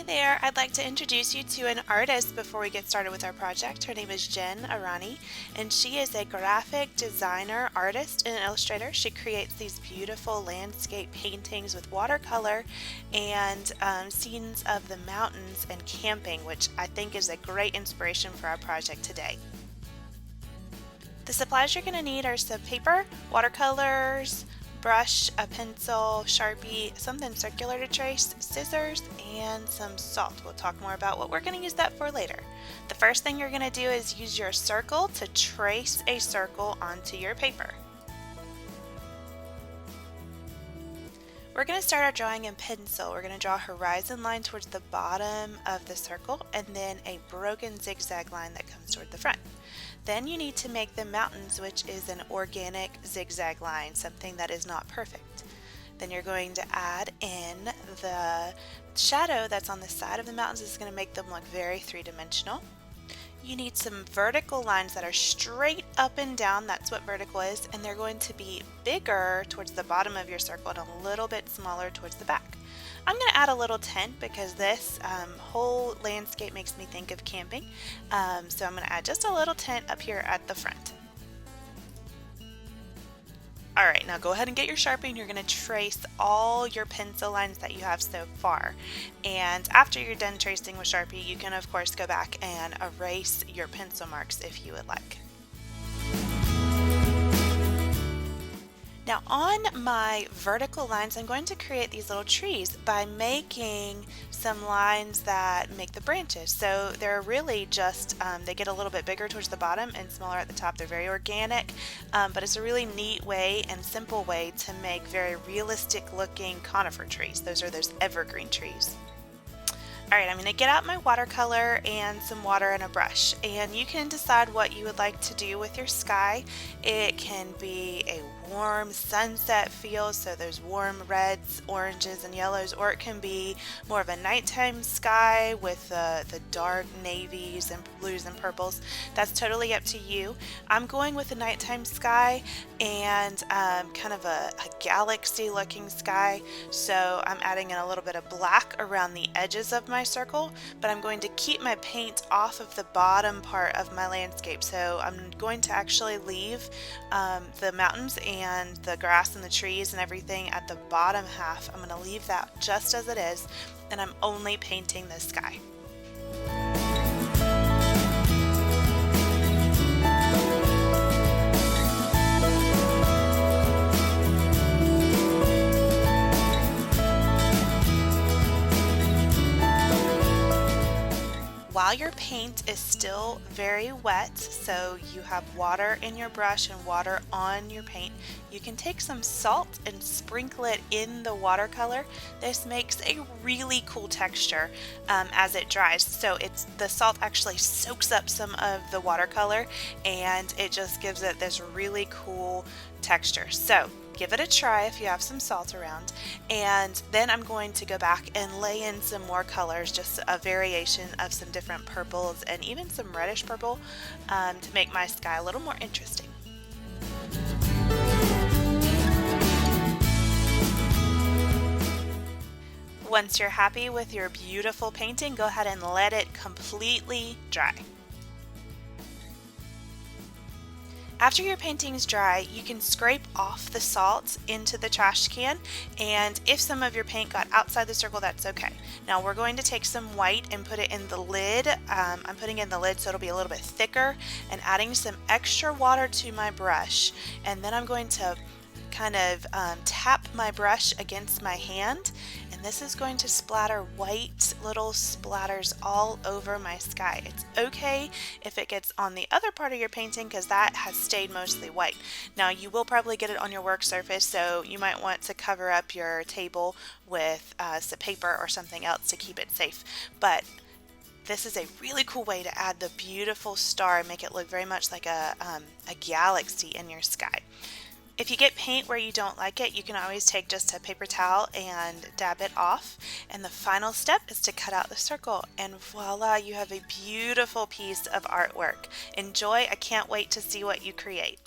there, I'd like to introduce you to an artist before we get started with our project. Her name is Jen Arani, and she is a graphic designer, artist, and illustrator. She creates these beautiful landscape paintings with watercolor and scenes of the mountains and camping, which I think is a great inspiration for our project today. The supplies you're going to need are some paper, watercolors, brush, a pencil, Sharpie, something circular to trace, scissors, and some salt. We'll talk more about what we're going to use that for later. The first thing you're going to do is use your circle to trace a circle onto your paper. We're going to start our drawing in pencil. We're going to draw a horizon line towards the bottom of the circle and then a broken zigzag line that comes toward the front. Then you need to make the mountains, which is an organic zigzag line, something that is not perfect. Then you're going to add in the shadow that's on the side of the mountains. Is going to make them look very three-dimensional. You need some vertical lines that are straight up and down. That's what vertical is, and they're going to be bigger towards the bottom of your circle and a little bit smaller towards the back. I'm going to add a little tent because this whole landscape makes me think of camping. So I'm going to add just a little tent up here at the front. Alright, now go ahead and get your Sharpie and you're going to trace all your pencil lines that you have so far. And after you're done tracing with Sharpie, you can of course go back and erase your pencil marks if you would like. Now on my vertical lines, I'm going to create these little trees by making some lines that make the branches. So they're really just, they get a little bit bigger towards the bottom and smaller at the top. They're very organic, but it's a really neat way and simple way to make very realistic looking conifer trees. Those are those evergreen trees. Alright, I'm going to get out my watercolor and some water and a brush, and you can decide what you would like to do with your sky. It can be a warm sunset feel, so those warm reds, oranges, and yellows, or it can be more of a nighttime sky with the dark navies and blues and purples. That's totally up to you. I'm going with a nighttime sky and kind of a galaxy looking sky, so I'm adding in a little bit of black around the edges of my circle, but I'm going to keep my paint off of the bottom part of my landscape. So I'm going to actually leave the mountains and the grass and the trees and everything at the bottom half. I'm going to leave that just as it is, and I'm only painting the sky. While your paint is still very wet, so you have water in your brush and water on your paint, you can take some salt and sprinkle it in the watercolor. This makes a really cool texture as it dries. So the salt actually soaks up some of the watercolor and it just gives it this really cool texture. So give it a try if you have some salt around, and then I'm going to go back and lay in some more colors, just a variation of some different purples and even some reddish purple to make my sky a little more interesting. Once you're happy with your beautiful painting, go ahead and let it completely dry. After your painting's dry, you can scrape off the salt into the trash can, and if some of your paint got outside the circle, that's okay. Now we're going to take some white and put it in the lid. I'm putting in the lid so it'll be a little bit thicker, and adding some extra water to my brush, and then I'm going to kind of tap my brush against my hand, and this is going to splatter white little splatters all over my sky. It's okay if it gets on the other part of your painting because that has stayed mostly white. Now you will probably get it on your work surface, so you might want to cover up your table with some paper or something else to keep it safe. But this is a really cool way to add the beautiful star and make it look very much like a galaxy in your sky. If you get paint where you don't like it, you can always take just a paper towel and dab it off. And the final step is to cut out the circle, and voila, you have a beautiful piece of artwork. Enjoy. I can't wait to see what you create.